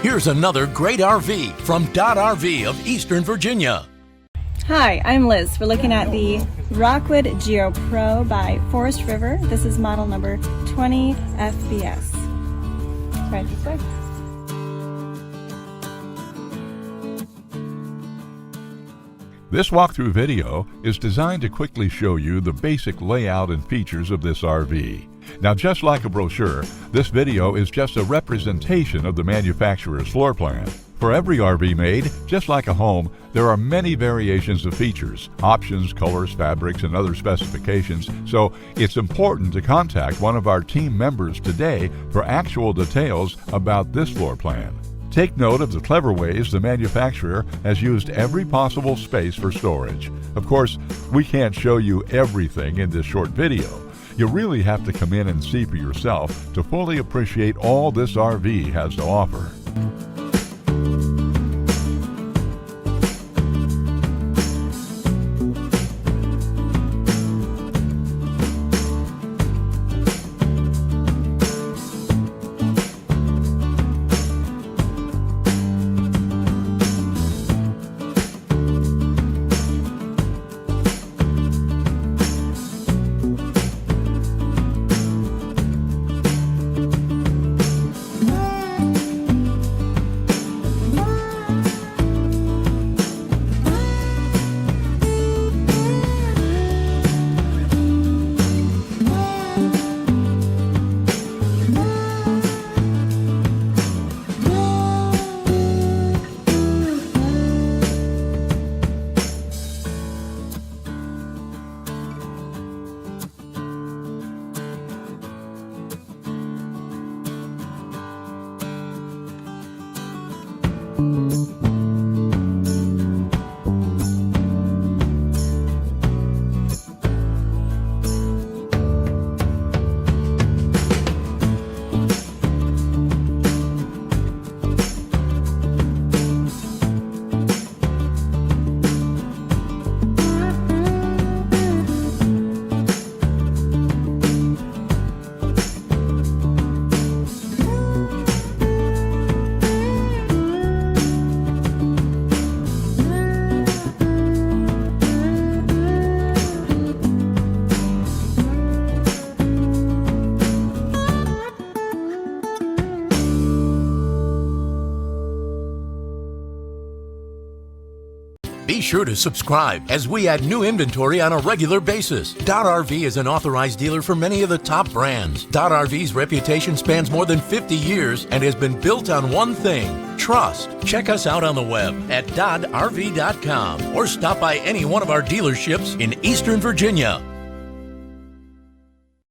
Here's another great RV from Dodd RV of Eastern Virginia. Hi, I'm Liz. We're looking at the Rockwood Geo Pro by Forest River. This is model number 20FBS. Right this way. This walkthrough video is designed to quickly show you the basic layout and features of this RV. Now, just like a brochure, this video is just a representation of the manufacturer's floor plan. For every RV made, just like a home, there are many variations of features, options, colors, fabrics, and other specifications, so it's important to contact one of our team members today for actual details about this floor plan. Take note of the clever ways the manufacturer has used every possible space for storage. Of course, we can't show you everything in this short video. You really have to come in and see for yourself to fully appreciate all this RV has to offer. Be sure to subscribe as we add new inventory on a regular basis. Dodd RV is an authorized dealer for many of the top brands. Dodd RV's reputation spans more than 50 years and has been built on one thing: trust. Check us out on the web at doddrv.com or stop by any one of our dealerships in Eastern Virginia.